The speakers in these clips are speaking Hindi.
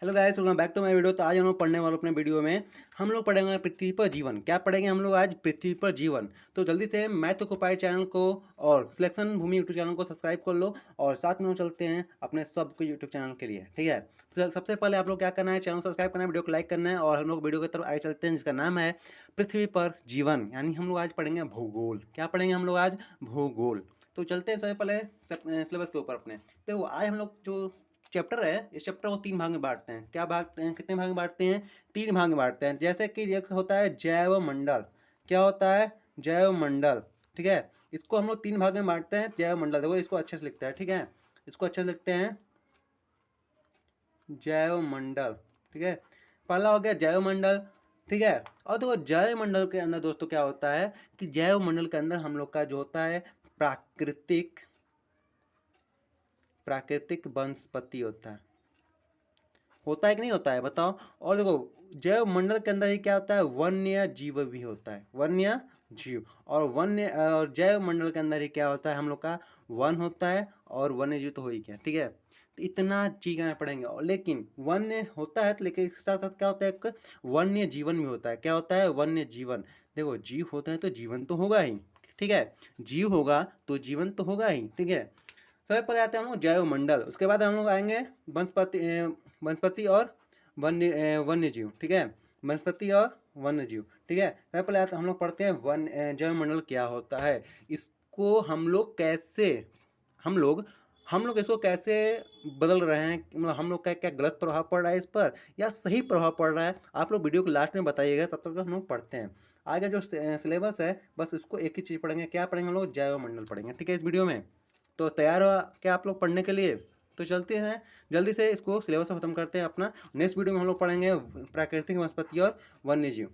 Hello guys, welcome back to my video. तो आज हम लोग पढ़ने वाले अपने वीडियो में हम लोग पढ़ेंगे पृथ्वी पर जीवन। क्या पढ़ेंगे हम लोग आज? पृथ्वी पर जीवन। तो जल्दी से मैथ ऑक्युपाइड चैनल को और सिलेक्शन भूमि यूट्यूब चैनल को सब्सक्राइब कर लो और साथ में हम चलते हैं अपने सबको यूट्यूब चैनल के लिए। ठीक है, तो सबसे पहले आप लोग क्या करना है, चैनल सब्सक्राइब करना है, वीडियो को लाइक करना है और हम लोग वीडियो की तरफ आगे चलते हैं जिसका नाम है पृथ्वी पर जीवन। यानी हम लोग आज पढ़ेंगे भूगोल। क्या पढ़ेंगे हम लोग आज? भूगोल। तो चलते हैं सबसे पहले सिलेबस के ऊपर अपने। तो आज हम लोग जो चैप्टर है, इस चैप्टर को 3 भाग में बांटते हैं। क्या भाग, कितने भाग में बांटते हैं? 3 भाग में बांटते हैं। जैसे कि एक होता है जैव मंडल। क्या होता है? जैव मंडल। ठीक है, इसको हम लोग 3 भाग में बांटते हैं। जैव मंडल, देखो इसको अच्छे से लिखते हैं। ठीक है, इसको अच्छे से लिखते हैं, जैव मंडल। ठीक है, पहला हो गया जैव मंडल। ठीक है, और देखो जैव मंडल के अंदर दोस्तों क्या होता है कि जैव मंडल के अंदर हम लोग का जो होता है प्राकृतिक प्राकृतिक वनस्पति होता है कि नहीं होता है, बताओ। और देखो जैव मंडल के अंदर ही क्या होता है, वन्य जीव भी होता है, वन्य जीव। और जैव मंडल के अंदर ही क्या होता है, हम लोग का वन होता है और वन्य जीव तो हो ही गया। ठीक है, तो इतना चीजें पढ़ेंगे। और लेकिन वन्य होता है तो लेकिन इसके साथ साथ क्या होता है, एक वन्य जीवन भी होता है। क्या होता है? वन्य जीवन। देखो जीव होता है तो जीवन तो होगा ही। ठीक है, जीव होगा तो जीवन तो होगा ही। ठीक है, सबसे पहले आते हैं हम लोग जैव मंडल। उसके बाद हम लोग आएंगे वनस्पति और वन्य जीव। ठीक है, वनस्पति और वन्य जीव। ठीक है, सबसे पहले आते हम लोग पढ़ते हैं जैव मंडल क्या होता है। इसको हम लोग इसको कैसे बदल रहे हैं, मतलब हम लोग का क्या गलत प्रभाव पड़ रहा है इस पर या सही प्रभाव पड़ रहा है, आप लोग वीडियो को लास्ट में बताइएगा। तब तक हम लोग पढ़ते हैं आगे जो सिलेबस है। बस इसको एक ही चीज़ पढ़ेंगे। क्या पढ़ेंगे हम लोग? जैव मंडल पढ़ेंगे। ठीक है, इस वीडियो में। तो तैयार हो क्या आप लोग पढ़ने के लिए? तो चलते हैं जल्दी से, इसको सिलेबस को खत्म करते हैं अपना। नेक्स्ट वीडियो में हम लोग पढ़ेंगे प्राकृतिक वनस्पति और वन्य जीव।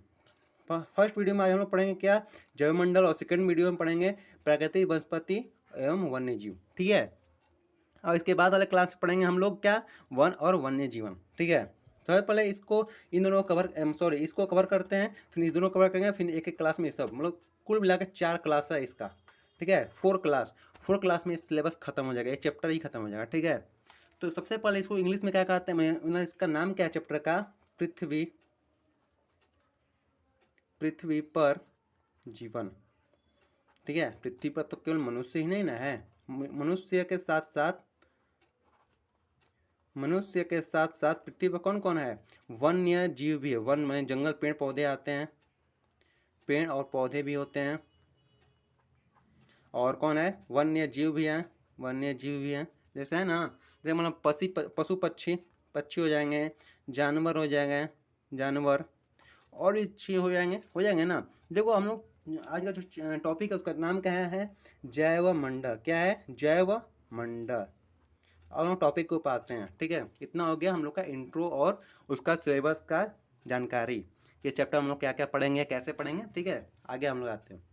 फर्स्ट वीडियो में आज हम लोग पढ़ेंगे क्या? जैवमंडल। और सेकंड वीडियो में पढ़ेंगे प्राकृतिक वनस्पति एवं वन्य जीव। ठीक है, और इसके बाद वाले क्लास पढ़ेंगे हम लोग क्या? वन और वन्य जीवन। ठीक है, तो पहले इसको इन दोनों इसको कवर करते हैं, फिर इस दोनों कवर करेंगे, फिर एक एक क्लास में ये सब, मतलब कुल मिला के 4 क्लास है इसका। ठीक है, 4 क्लास में सिलेबस खत्म हो जाएगा, ये चैप्टर ही खत्म हो जाएगा। ठीक है, तो सबसे पहले इसको इंग्लिश में क्या कहते हैं, मतलब इसका नाम क्या है चैप्टर का? पृथ्वी पर जीवन। ठीक है, पृथ्वी पर तो केवल मनुष्य ही नहीं ना है, मनुष्य के साथ साथ पृथ्वी पर कौन कौन है? वन्य जीव भी है। वन में जंगल, पेड़ पौधे आते हैं, पेड़ और पौधे भी होते हैं। और कौन है? वन्य जीव भी हैं, वन्य जीव भी हैं। जैसे है ना, जैसे मतलब पशु पक्षी हो जाएंगे, जानवर हो जाएंगे, जानवर और भी चीज हो जाएंगे ना। देखो हम लोग आज का जो टॉपिक है उसका नाम क्या है? जैव मंडल। क्या है? जैव मंडल। और हम टॉपिक को पाते हैं। ठीक है, इतना हो गया हम लोग का इंट्रो और उसका सिलेबस का जानकारी। ये चैप्टर हम लोग क्या क्या पढ़ेंगे, कैसे पढ़ेंगे। ठीक है, आगे हम लोग आते हैं।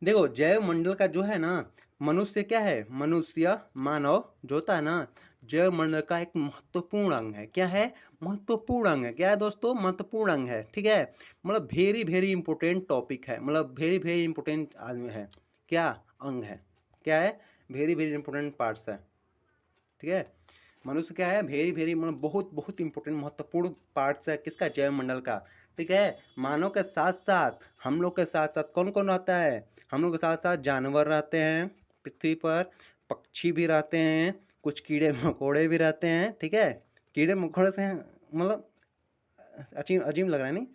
देखो जैव मंडल का जो है ना, मनुष्य क्या है, मनुष्य मानव जो होता है ना, जैव मंडल का एक महत्वपूर्ण अंग है। क्या है? महत्वपूर्ण अंग है। क्या है दोस्तों? महत्वपूर्ण अंग है। ठीक है, मतलब वेरी वेरी इंपॉर्टेंट टॉपिक है, मतलब वेरी वेरी इंपॉर्टेंट आदमी है। क्या अंग है? क्या है? वेरी वेरी इंपॉर्टेंट पार्ट्स है। ठीक है, मनुष्य क्या है? वेरी वेरी मतलब बहुत बहुत इंपॉर्टेंट महत्वपूर्ण पार्ट्स है किसका? जैव मंडल का। ठीक है, मानव के साथ साथ हम लोग के साथ साथ कौन कौन रहता है? हम लोग के साथ साथ जानवर रहते हैं पृथ्वी पर, पक्षी भी रहते हैं, कुछ कीड़े मकोड़े भी रहते हैं। ठीक है, कीड़े मकोड़े से मतलब अजीब अजीब लग रहा है नहीं,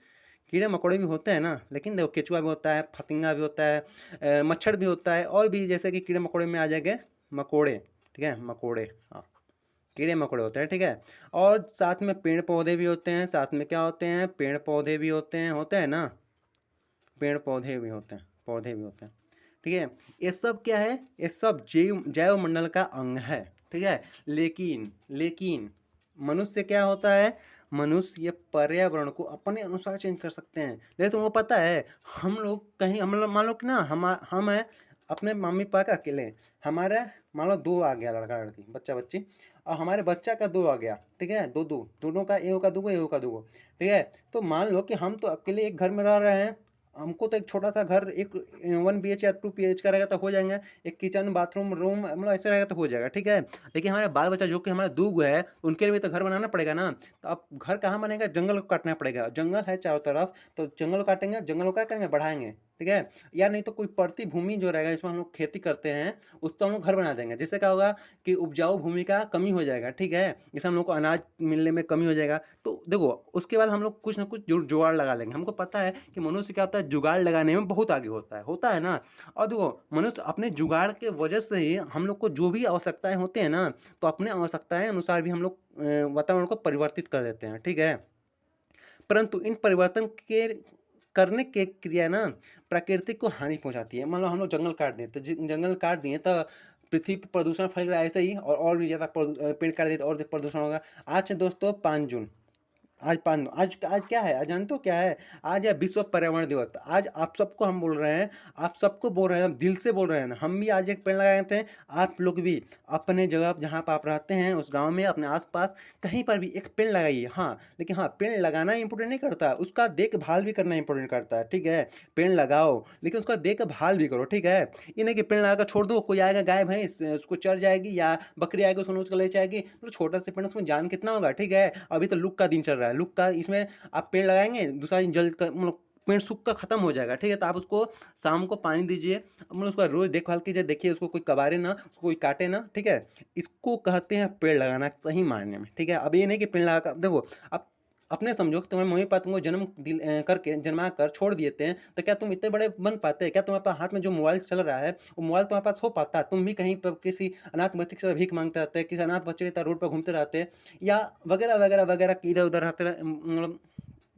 कीड़े मकोड़े भी होते हैं ना, लेकिन देखो केचुआ भी होता है, फतिंगा भी होता है, मच्छर भी होता है, और भी जैसे कि कीड़े मकोड़े में आ जाएंगे मकोड़े। ठीक है, मकोड़े, हाँ, कीड़े मकोड़े होते हैं। ठीक है, और साथ में पेड़ पौधे भी होते हैं। साथ में क्या होते हैं? पेड़ पौधे भी होते हैं ना, पेड़ पौधे भी होते हैं, पौधे भी होते हैं। ठीक है, ये सब क्या है? ये सब जैव मंडल का अंग है। ठीक है, लेकिन मनुष्य क्या होता है? मनुष्य पर्यावरण को अपने अनुसार चेंज कर सकते हैं। जैसे तुमको पता है, हम लोग कहीं, हम लोग मान लो कि ना, हम है अपने मम्मी पापा का अकेले, हमारे मान लो 2 आ गया, लड़का लड़की, बच्चा बच्ची, और हमारे बच्चा का 2 आ गया। ठीक है, दो दो दोनों का, एगो का दूगो, एगो का दूगो। ठीक है, तो मान लो कि हम तो अकेले एक घर में रह रहे हैं, हमको तो एक छोटा सा घर, एक 1 BH या 2 PH का रहेगा तो हो जाएगा, एक किचन बाथरूम रूम मतलब ऐसे रहेगा तो हो जाएगा, ठीक है। लेकिन हमारे बाल बच्चा जो कि हमारा दूग है, उनके लिए भी तो घर बनाना पड़ेगा ना। तो अब घर कहाँ बनेगा, जंगल को काटना पड़ेगा, जंगल है चारों तरफ, तो जंगल को काटेंगे, जंगल को क्या करेंगे, बढ़ाएंगे, ठीक है। या नहीं तो कोई पड़ती भूमि जो रहेगा जिसमें हम लोग खेती करते हैं, उस पर हम लोग घर बना देंगे, जिससे क्या होगा कि उपजाऊ भूमि का कमी हो जाएगा, ठीक है। इससे हम लोग को अनाज मिलने में कमी हो जाएगा। तो देखो उसके बाद हम लोग कुछ ना कुछ जुगाड़ लगा लेंगे। हमको पता है कि मनुष्य क्या होता है, जुगाड़ लगाने में बहुत आगे होता है ना। और देखो मनुष्य अपने जुगाड़ के वजह से ही हम लोग को जो भी आवश्यकताएं होते हैं ना, तो अपने आवश्यकताएं अनुसार भी हम लोग वातावरण को परिवर्तित कर देते हैं, ठीक है। परंतु इन परिवर्तन के करने के क्रिया ना प्रकृति को हानि पहुंचाती है। मान लो हम लोग जंगल काट दिए, तो जंगल काट दिए तो पृथ्वी पर प्रदूषण फैल रहा है ऐसे ही, और भी ज़्यादा पेड़ काट दिए तो और भी प्रदूषण होगा। आज से दोस्तों 5 जून, आज आज क्या है, आज जानते हो क्या है, आज है विश्व पर्यावरण दिवस। आज आप सबको हम बोल रहे हैं, आप सबको बोल रहे हैं, हम दिल से बोल रहे हैं ना, हम भी आज एक पेड़ लगाए थे। आप लोग भी अपने जगह जहाँ पर आप रहते हैं उस गांव में, अपने आसपास कहीं पर भी एक पेड़ लगाइए। हाँ लेकिन हाँ, पेड़ लगाना इंपॉर्टेंट नहीं करता, उसका देखभाल भी करना इंपॉर्टेंट करता है, ठीक है। पेड़ लगाओ लेकिन उसका देखभाल भी करो, ठीक है। ये नहीं कि पेड़ लगाकर छोड़ दो, कोई आएगा गाय भैंस उसको चर जाएगी, या बकरी आएगी उसको उसको ले जाएगी, तो छोटा सा पेड़ उसमें जान कितना होगा, ठीक है। अभी तो लुक का दिन चल रहा है, लुक का, इसमें आप पेड़ लगाएंगे, दूसरा दिन जल मतलब पेड़ सूख कर खत्म हो जाएगा, ठीक है। तो आप उसको शाम को पानी दीजिए, मतलब उसका रोज देखभाल कीजिए, देखिए उसको कोई कबारे ना, उसको कोई काटे ना, ठीक है। इसको कहते हैं पेड़ लगाना सही मायने में, ठीक है। अब ये नहीं कि पेड़ लगा कर देखो, अब अपने समझो कि तुम्हारे मम्मी पापा तुमको करके जन्मा कर छोड़ दिए थे, तो क्या तुम इतने बड़े बन पाते? क्या तुम्हारे पास हाथ में जो मोबाइल चल रहा है, वो मोबाइल तुम्हारे पास हो पाता? तुम भी कहीं पर किसी अनाथ बच्चे की तरह भीख मांगते रहते, किसी अनाथ बच्चे की तरह रोड पर घूमते रहते, या वगैरह वगैरह वगैरह, इधर उधर रहते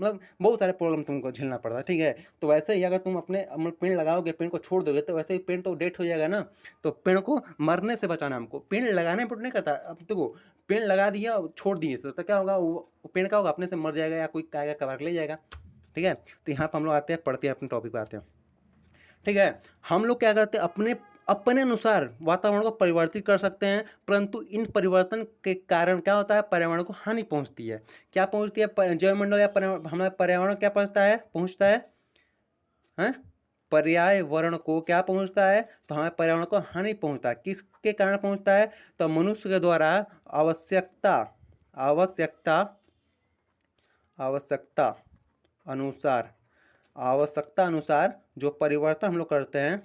मतलब बहुत सारे प्रॉब्लम तुमको झेलना पड़ता है, ठीक है। तो वैसे ही अगर तुम अपने मतलब पेड़ लगाओगे, पेड़ को छोड़ दोगे, तो वैसे ही पेड़ तो डेथ हो जाएगा ना। तो पेड़ को मरने से बचाना हमको, पेड़ लगाने पर नहीं करता। अब देखो पेड़ लगा दिया और छोड़ दिए तो क्या होगा, वो पेड़ क्या होगा, अपने से मर जाएगा, या कोई आएगा कबाड़ ले जाएगा, ठीक है। तो यहाँ पर हम लोग आते हैं, पढ़ते हैं, अपने टॉपिक पर आते हैं, ठीक है। हम लोग क्या करते हैं, अपने अपने अनुसार वातावरण को परिवर्तित कर सकते हैं, परंतु इन परिवर्तन के कारण क्या होता है, पर्यावरण को हानि पहुंचती है। क्या पहुंचती है, जैवमंडल या हमारा पर्यावरण क्या पहुंचता है हैं? पर्यावरण को क्या पहुंचता है, तो हमारे पर्यावरण को हानि पहुंचता है। किसके कारण पहुंचता है, तो मनुष्य के द्वारा आवश्यकता आवश्यकता आवश्यकता अनुसार आवश्यकता अनुसार जो परिवर्तन हम लोग करते हैं,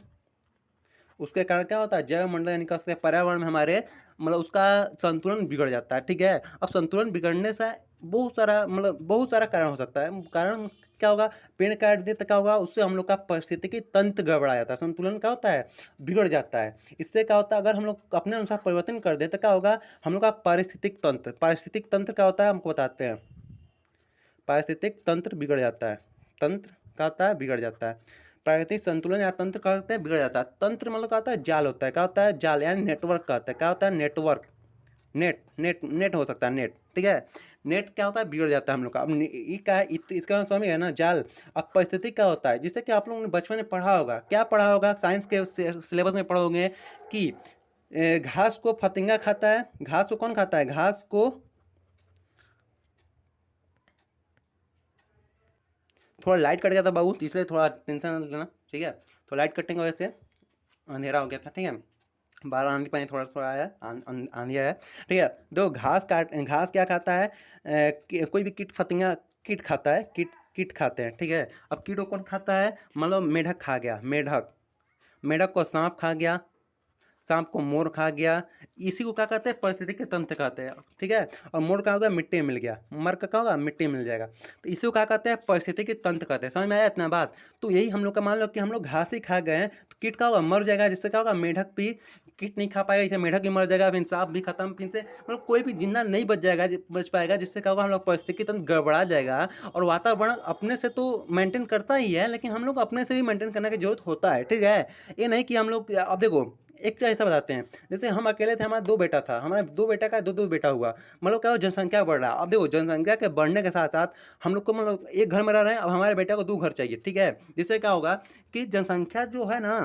उसके कारण क्या होता है, जैव मंडल यानी कि पर्यावरण में हमारे मतलब उसका संतुलन बिगड़ जाता है, ठीक है। अब संतुलन बिगड़ने से बहुत सारा कारण हो सकता है। कारण क्या होगा, पेड़ काट दे तो क्या होगा, उससे हम लोग का पारिस्थितिकी तंत्र गड़बड़ा जाता है, संतुलन क्या होता है, बिगड़ जाता है। इससे क्या होता है, अगर हम लोग अपने अनुसार परिवर्तन कर दे तो क्या होगा, हम लोग का पारिस्थितिक तंत्र क्या होता है, हमको बताते हैं। पारिस्थितिक तंत्र बिगड़ जाता है, तंत्र क्या होता है, बिगड़ जाता है। प्राकृतिक संतुलन या तंत्र क्या होता है, बिगड़ जाता है। तंत्र मतलब क्या होता है, जाल होता है, क्या होता है, जाल यानी नेटवर्क कहता है, क्या होता है, नेटवर्क, नेट हो सकता है, नेट, ठीक है। नेट क्या होता है, बिगड़ जाता है हम लोग का। अब ये क्या है, इसका समझ है ना, जाल। अब परिस्थिति क्या होता है, जिससे कि आप लोगों ने बचपन में पढ़ा होगा, क्या पढ़ा होगा, साइंस के सिलेबस में पढ़ोगे कि घास को फतिंगा खाता है। घास को कौन खाता है, घास को, थोड़ा लाइट कट गया था बाबू, इसलिए थोड़ा टेंशन न लेना, ठीक है। तो लाइट कटने की वजह से अंधेरा हो गया था, ठीक है। बाहर आंधी पानी थोड़ा थोड़ा आया, आंधी आया, ठीक है। दो घास क्या खाता है, कोई भी कीट फतिंगा कीट खाता है, कीट खाते हैं, ठीक है। अब कीट को कौन खाता है, मतलब मेढक खा गया, मेढक को सांप खा गया, सांप को मोर खा गया। इसी को क्या कहते हैं, पारिस्थितिक तंत्र कहते हैं, ठीक है। और मोर क्या होगा, मिट्टी में मिल गया, मर का क्या होगा, मिट्टी में मिल जाएगा। तो इसी को क्या कहते हैं, पारिस्थितिक तंत्र कहते हैं। समझ में आया इतना बात। तो यही हम लोग का, मान लो कि हम लोग घास ही खा गए हैं, तो कीट क्या होगा, मर जाएगा, जिससे क्या होगा, मेढक भी कीट नहीं खा पाएगा, इसे मेढक भी मर जाएगा, फिर सांप भी खत्म, फिर से मतलब कोई भी जिंदा नहीं बच पाएगा, जिससे क्या होगा, हम लोग पारिस्थितिक तंत्र गड़बड़ा जाएगा। और वातावरण अपने से तो मेंटेन करता ही है, लेकिन हम लोग अपने से भी मेंटेन करने की जरूरत होता है, ठीक है। ये नहीं कि हम लोग, अब देखो एक चीज़ ऐसा बताते हैं, जैसे हम अकेले थे, हमारा 2 बेटा था, हमारे 2 बेटा का 2 बेटा हुआ, मतलब क्या हो, जनसंख्या बढ़ रहा है। अब देखो जनसंख्या के बढ़ने के साथ साथ हम लोग को मतलब एक घर में रह रहे हैं, अब हमारे बेटा को 2 घर चाहिए, ठीक है। जिससे क्या होगा कि जनसंख्या जो है ना,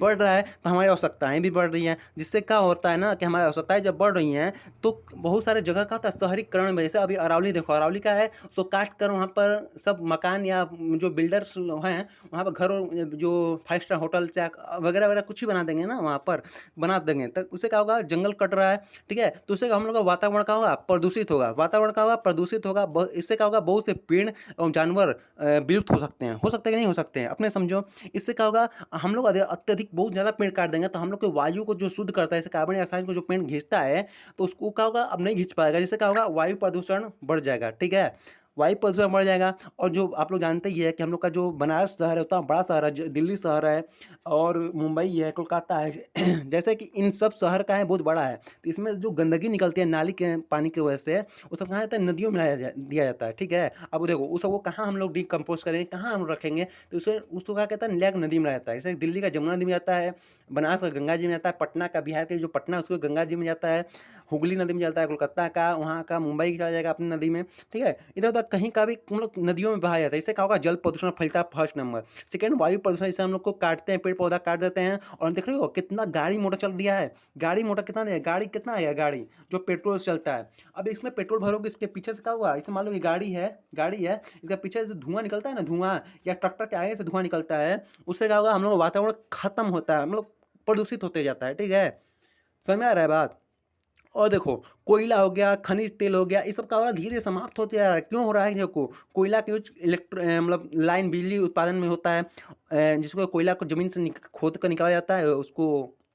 बढ़ रहा है तो हमारी आवश्यकताएँ भी बढ़ रही हैं, जिससे क्या होता है ना कि हमारी आवश्यकताएँ जब बढ़ रही हैं तो बहुत सारे जगह का होता है शहरीकरण में। जैसे अभी अरावली देखो, अरावली क्या है, उसको काट कर वहाँ पर सब मकान या जो बिल्डर्स हैं वहाँ पर घर और जो 5 स्टार होटल या वगैरह-वगैरह कुछ भी बना देंगे ना वहाँ पर, बना देंगे तो उससे क्या होगा, जंगल कट रहा है, ठीक है? तो उससे हम लोग का वातावरण क्या होगा, प्रदूषित होगा, वातावरण क्या होगा, प्रदूषित होगा। इससे क्या होगा, बहुत से पेड़ एवं जानवर विलुप्त हो सकते हैं, कि नहीं हो सकते हैं? अपने समझो। इससे क्या होगा, हम लोग अत्यधिक बहुत ज़्यादा पेड़ काट देंगे तो हम लोग के वायु को जो शुद्ध करता है, जैसे कार्बन डाइऑक्साइड को जो पेड़ खींचता है, तो उसको क्या होगा, अब नहीं खींच पाएगा। जिससे क्या होगा, वायु प्रदूषण बढ़ जाएगा, ठीक है? वायु प्रदूषण बढ़ जाएगा। और जो आप लोग जानते ही है कि हम लोग का जो बनारस शहर है उतना बड़ा शहर है, दिल्ली शहर है और मुंबई है, कोलकाता है जैसे कि इन सब शहर का है, बहुत बड़ा है। तो इसमें जो गंदगी निकलती है नाली के पानी की वजह से, वो सब कहाँ जाता है, नदियों में दिया जाता है, ठीक है? अब देखो उस सबको कहाँ हम लोग डिकम्पोज करेंगे, कहाँ हम रखेंगे, तो उसको क्या कहता है, नैक नदी में जाता है। जैसे दिल्ली का जमुना नदी में जाता है, बनारस का गंगा जी में जाता है, पटना का, बिहार के जो पटना है उसको गंगा जी में जाता है, हुगली नदी में जाता है, कोलकाता का वहाँ का मुंबई चला जाएगा अपनी नदी में, ठीक है? इधर उधर कहीं का भी हम लोग नदियों में बहाया जाता है। इससे क्या होगा, जल प्रदूषण फैलता है, फर्स्ट नंबर। सेकंड, वायु प्रदूषण, इससे हम लोग को काटते हैं, पेड़ पौधा काट देते हैं। और देख रहे हो कितना गाड़ी मोटर चल दिया है, गाड़ी मोटर कितना दिया, गाड़ी कितना है, गाड़ी जो पेट्रोल से चलता है। अब इसमें पेट्रोल भरोगे, इसके पीछे से क्या हुआ, इसे मान लो ये गाड़ी है, इसके पीछे जो धुआं निकलता है ना, धुआं या ट्रैक्टर के आगे से धुआं निकलता है, उससे क्या होगा, हम लोग का वातावरण खत्म होता है, हम लोग प्रदूषित होते जाता है, ठीक है? समझ में आ रहा है बात? और देखो, कोयला हो गया, खनिज तेल हो गया, ये सब क्या हो रहा है, धीरे समाप्त होते जा रहा है। क्यों हो रहा है? देखो, कोयला का यूज मतलब लाइन बिजली उत्पादन में होता है, जिसको कोयला को ज़मीन से खोद कर निकाला जाता है, उसको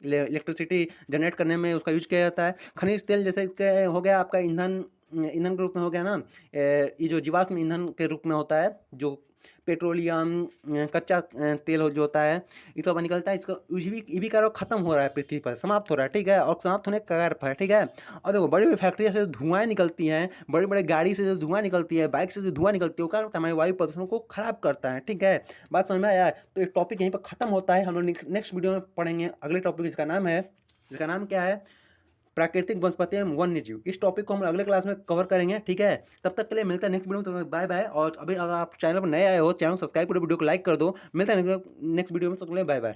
इलेक्ट्रिसिटी जनरेट करने में उसका यूज किया जाता है। खनिज तेल जैसे कि हो गया आपका ईंधन, ईंधन के रूप में हो गया ना, ये जो जीवाश्म ईंधन के रूप में होता है, जो पेट्रोलियम, कच्चा तेल जो होता है, ये सब निकलता है। इसका ये भी कार्य खत्म हो रहा है, पृथ्वी पर समाप्त हो रहा है, ठीक है? और समाप्त होने के कगार पर है, ठीक है? और देखो, बड़ी बड़ी फैक्ट्रिया से जो धुआएं निकलती हैं, बड़ी बड़ी गाड़ी से जो धुआं निकलती है, बाइक से जो धुआं निकलती है, वो क्या करता है, हमारे वायु प्रदूषण को खराब करता है, ठीक है? बात समझ में आया? तो एक टॉपिक यहीं पर खत्म होता है। हम लोग नेक्स्ट वीडियो में पढ़ेंगे अगले टॉपिक, जिसका नाम क्या है, प्राकृतिक वनस्पति एवं वन्य जीव। इस टॉपिक को हम अगले क्लास में कवर करेंगे, ठीक है? तब तक के लिए मिलता है नेक्स्ट वीडियो में, तो बाय बाय। और अभी अगर आप चैनल पर नए आए हो, चैनल सब्सक्राइब करो, वीडियो को लाइक कर दो। मिलता है नेक्स्ट वीडियो में, तो बाय बाय।